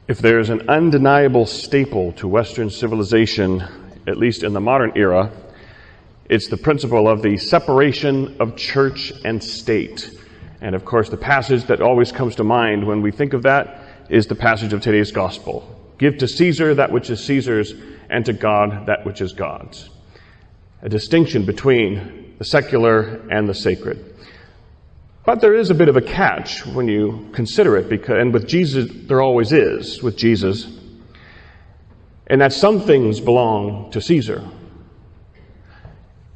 If there's an undeniable staple to Western civilization, at least in the modern era, it's the principle of the separation of church and state. And of course, the passage that always comes to mind when we think of that is the passage of today's gospel. Give to Caesar that which is Caesar's, and to God that which is God's. A distinction between the secular and the sacred. But there is a bit of a catch when you consider it, and with Jesus, there always is with Jesus, and that some things belong to Caesar.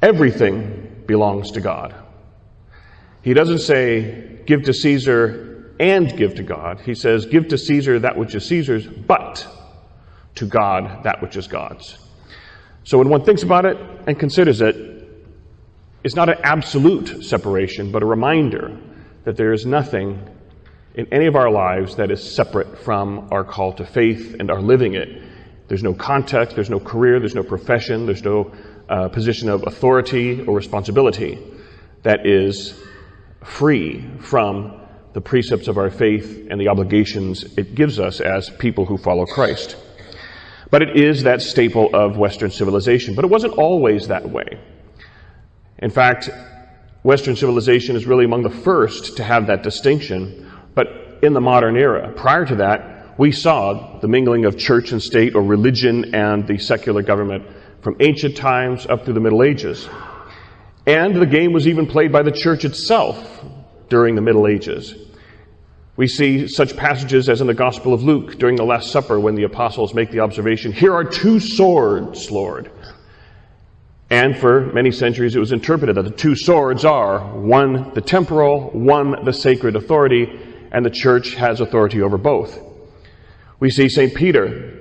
Everything belongs to God. He doesn't say, give to Caesar and give to God. He says, give to Caesar that which is Caesar's, but to God that which is God's. So when one thinks about it and considers it, it's not an absolute separation, but a reminder that there is nothing in any of our lives that is separate from our call to faith and our living it. There's no context, there's no career, there's no profession, there's no position of authority or responsibility that is free from the precepts of our faith and the obligations it gives us as people who follow Christ. But it is that staple of Western civilization. But it wasn't always that way. In fact, Western civilization is really among the first to have that distinction. But in the modern era, prior to that, we saw the mingling of church and state, or religion and the secular government, from ancient times up through the Middle Ages. And the game was even played by the church itself during the Middle Ages. We see such passages as in the Gospel of Luke during the Last Supper, when the apostles make the observation, "Here are two swords, Lord." And for many centuries it was interpreted that the two swords are, one the temporal, one the sacred authority, and the church has authority over both. We see St. Peter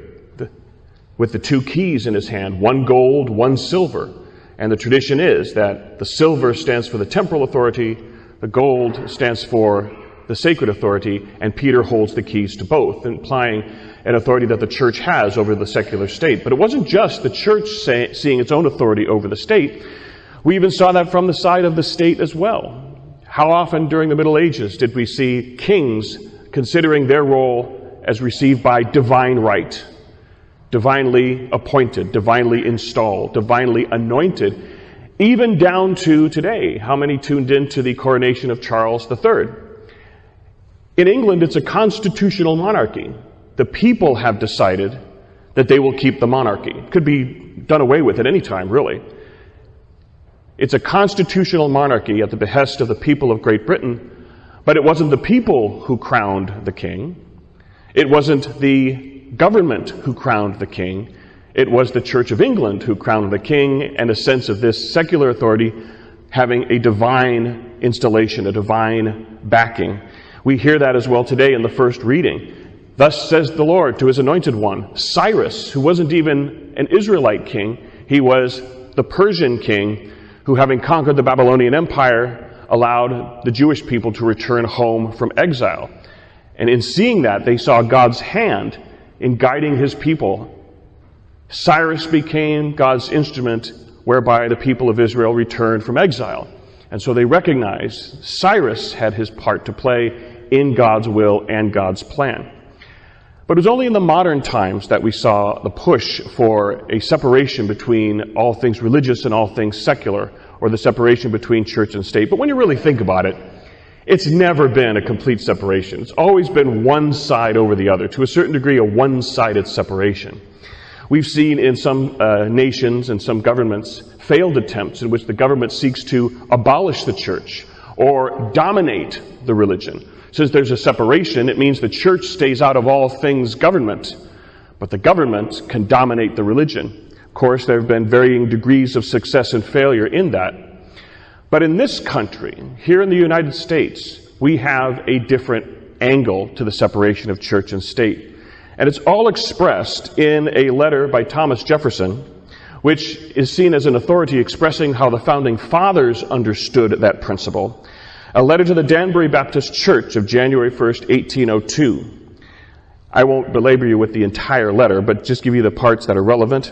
with the two keys in his hand, one gold, one silver. And the tradition is that the silver stands for the temporal authority, the gold stands for the sacred authority, and Peter holds the keys to both, implying an authority that the church has over the secular state. But it wasn't just the church seeing its own authority over the state. We even saw that from the side of the state as well. How often during the Middle Ages did we see kings considering their role as received by divine right, divinely appointed, divinely installed, divinely anointed, even down to today? How many tuned in to the coronation of Charles III? In England, it's a constitutional monarchy. The people have decided that they will keep the monarchy. It could be done away with at any time, really. It's a constitutional monarchy at the behest of the people of Great Britain, but it wasn't the people who crowned the king. It wasn't the government who crowned the king. It was the Church of England who crowned the king, and a sense of this secular authority having a divine installation, a divine backing. We hear that as well today in the first reading. Thus says the Lord to his anointed one, Cyrus, who wasn't even an Israelite king. He was the Persian king who, having conquered the Babylonian Empire, allowed the Jewish people to return home from exile. And in seeing that, they saw God's hand in guiding his people. Cyrus became God's instrument whereby the people of Israel returned from exile. And so they recognized Cyrus had his part to play in God's will and God's plan. But it was only in the modern times that we saw the push for a separation between all things religious and all things secular, or the separation between church and state. But when you really think about it, it's never been a complete separation. It's always been one side over the other, to a certain degree a one-sided separation. We've seen in some nations and some governments failed attempts in which the government seeks to abolish the church or dominate the religion. Since there's a separation, it means the church stays out of all things government, but the government can dominate the religion. Of course, there have been varying degrees of success and failure in that. But in this country, here in the United States, we have a different angle to the separation of church and state. And it's all expressed in a letter by Thomas Jefferson, which is seen as an authority expressing how the founding fathers understood that principle. A letter to the Danbury Baptist Church of January 1st, 1802. I won't belabor you with the entire letter, but just give you the parts that are relevant,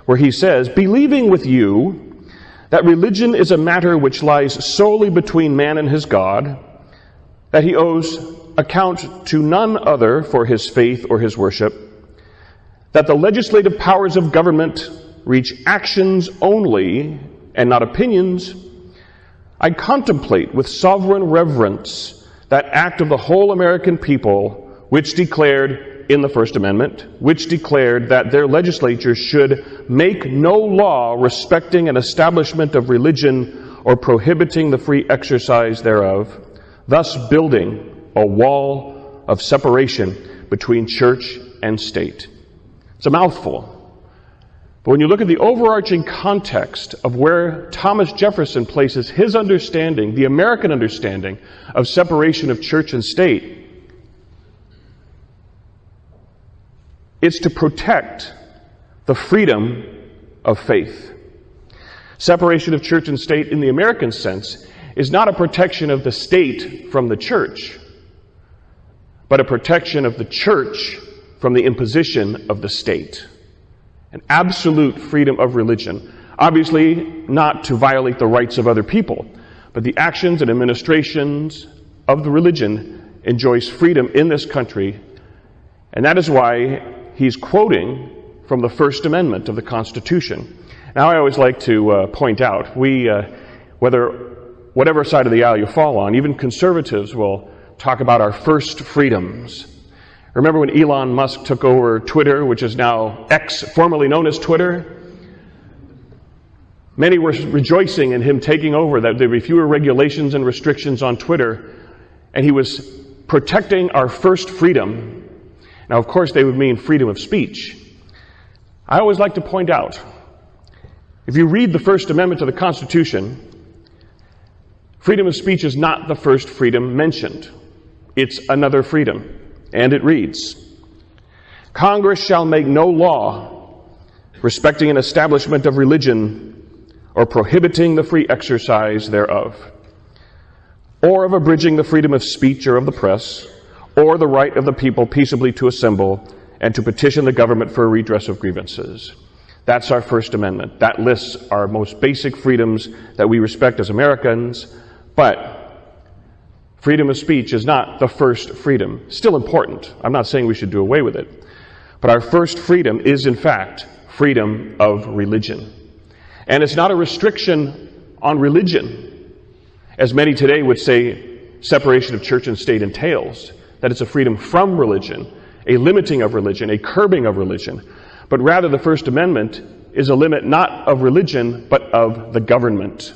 where he says, "Believing with you that religion is a matter which lies solely between man and his God, that he owes account to none other for his faith or his worship, that the legislative powers of government reach actions only and not opinions, I contemplate with sovereign reverence that act of the whole American people which declared in the First Amendment, which declared that their legislatures should make no law respecting an establishment of religion or prohibiting the free exercise thereof, thus building a wall of separation between church and state. It's a mouthful. But when you look at the overarching context of where Thomas Jefferson places his understanding, the American understanding of separation of church and state, it's to protect the freedom of faith. Separation of church and state in the American sense is not a protection of the state from the church, but a protection of the church from the imposition of the state. An absolute freedom of religion. Obviously, not to violate the rights of other people, but the actions and administrations of the religion enjoys freedom in this country, and that is why he's quoting from the First Amendment of the Constitution. Now, I always like to point out, whatever side of the aisle you fall on, even conservatives will talk about our first freedoms. Remember when Elon Musk took over Twitter, which is now X, formerly known as Twitter? Many were rejoicing in him taking over, that there would be fewer regulations and restrictions on Twitter, and he was protecting our first freedom. Now, of course, they would mean freedom of speech. I always like to point out, if you read the First Amendment to the Constitution, freedom of speech is not the first freedom mentioned. It's another freedom. And it reads, Congress shall make no law respecting an establishment of religion or prohibiting the free exercise thereof, or of abridging the freedom of speech or of the press, or the right of the people peaceably to assemble and to petition the government for a redress of grievances. That's our First Amendment. That lists our most basic freedoms that we respect as Americans, but freedom of speech is not the first freedom. Still important. I'm not saying we should do away with it. But our first freedom is, in fact, freedom of religion. And it's not a restriction on religion, as many today would say separation of church and state entails, that it's a freedom from religion, a limiting of religion, a curbing of religion. But rather, the First Amendment is a limit not of religion, but of the government,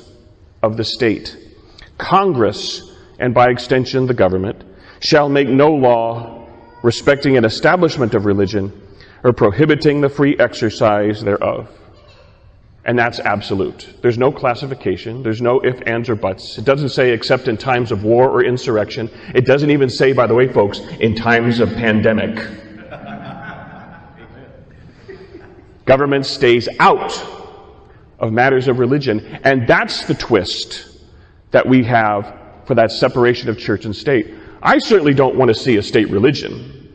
of the state. Congress, and by extension the government, shall make no law respecting an establishment of religion or prohibiting the free exercise thereof. And that's absolute. There's no classification. There's no ifs, ands, or buts. It doesn't say except in times of war or insurrection. It doesn't even say, by the way, folks, in times of pandemic. Government stays out of matters of religion. And that's the twist that we have for that separation of church and state. I certainly don't want to see a state religion.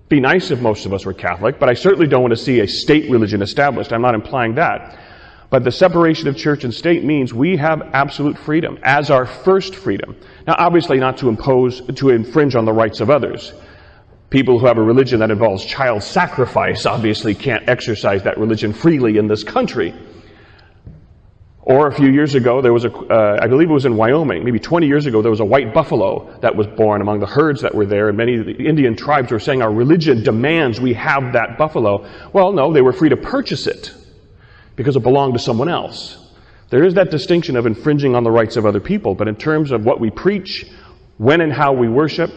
Be nice if most of us were Catholic, but I certainly don't want to see a state religion established. I'm not implying that. But the separation of church and state means we have absolute freedom as our first freedom. Now, obviously not to infringe on the rights of others. People who have a religion that involves child sacrifice obviously can't exercise that religion freely in this country. Or a few years ago, there was I believe it was in Wyoming, maybe 20 years ago, there was a white buffalo that was born among the herds that were there, and many of the Indian tribes were saying, our religion demands we have that buffalo. Well, no, they were free to purchase it because it belonged to someone else. There is that distinction of infringing on the rights of other people, but in terms of what we preach, when and how we worship,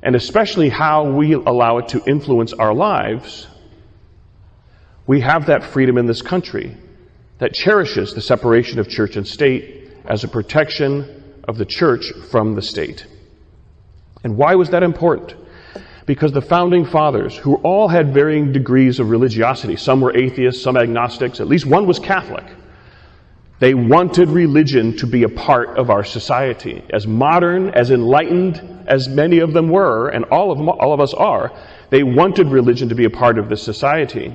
and especially how we allow it to influence our lives, we have that freedom in this country that cherishes the separation of church and state as a protection of the church from the state. And why was that important? Because the founding fathers, who all had varying degrees of religiosity, some were atheists, some agnostics, at least one was Catholic, they wanted religion to be a part of our society. As modern, as enlightened as many of them were, and all of us are, they wanted religion to be a part of this society,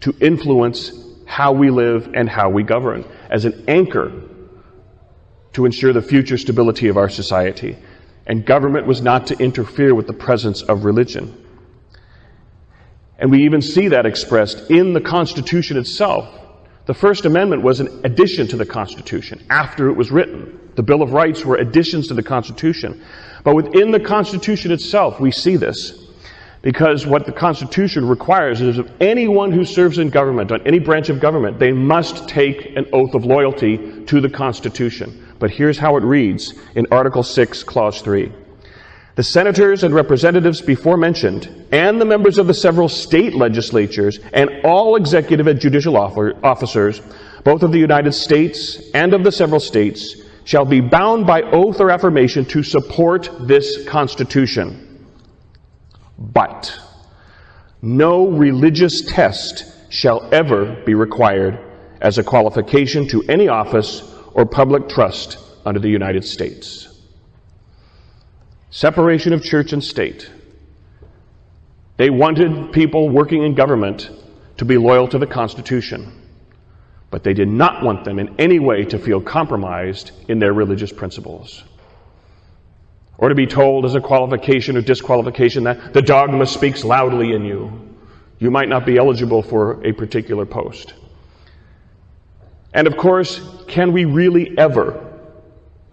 to influence how we live and how we govern, as an anchor to ensure the future stability of our society. and government was not to interfere with the presence of religion. And we even see that expressed in the Constitution itself. The First Amendment was an addition to the Constitution after it was written. The Bill of Rights were additions to the Constitution. But within the Constitution itself, we see this. Because what the Constitution requires is of anyone who serves in government, on any branch of government, they must take an oath of loyalty to the Constitution. But here's how it reads in Article 6, Clause 3. The senators and representatives before mentioned, and the members of the several state legislatures, and all executive and judicial officers, both of the United States and of the several states, shall be bound by oath or affirmation to support this Constitution. But no religious test shall ever be required as a qualification to any office or public trust under the United States. Separation of church and state. They wanted people working in government to be loyal to the Constitution, but they did not want them in any way to feel compromised in their religious principles, or to be told as a qualification or disqualification that the dogma speaks loudly in you. You might not be eligible for a particular post. And of course, can we really ever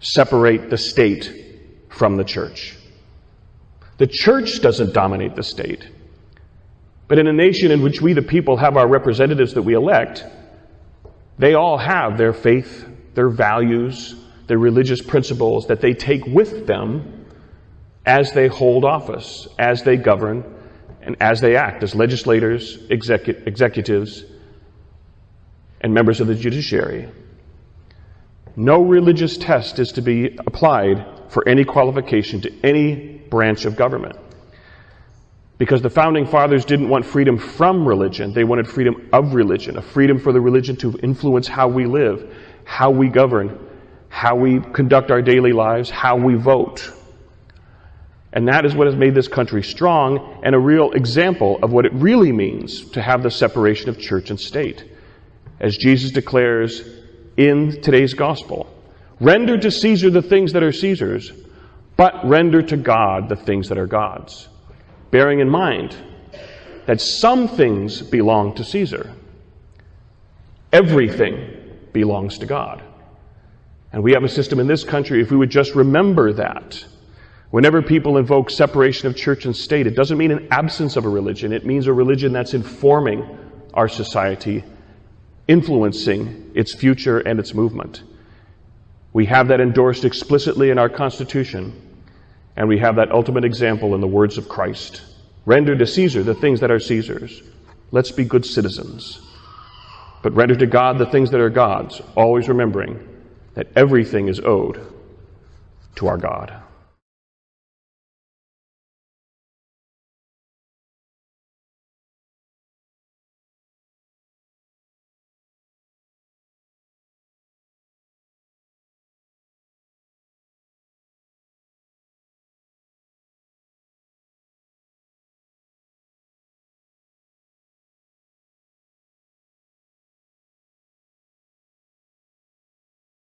separate the state from the church? The church doesn't dominate the state. But in a nation in which we, the people, have our representatives that we elect, they all have their faith, their values, their religious principles that they take with them as they hold office, as they govern, and as they act as legislators, executives, and members of the judiciary. No religious test is to be applied for any qualification to any branch of government. Because the Founding Fathers didn't want freedom from religion, they wanted freedom of religion, a freedom for the religion to influence how we live, how we govern, how we conduct our daily lives, how we vote. And that is what has made this country strong and a real example of what it really means to have the separation of church and state. As Jesus declares in today's gospel, render to Caesar the things that are Caesar's, but render to God the things that are God's. Bearing in mind that some things belong to Caesar. Everything belongs to God. And we have a system in this country, if we would just remember that, whenever people invoke separation of church and state, it doesn't mean an absence of a religion. It means a religion that's informing our society, influencing its future and its movement. We have that endorsed explicitly in our Constitution, and we have that ultimate example in the words of Christ. Render to Caesar the things that are Caesar's. Let's be good citizens. But render to God the things that are God's, always remembering that everything is owed to our God.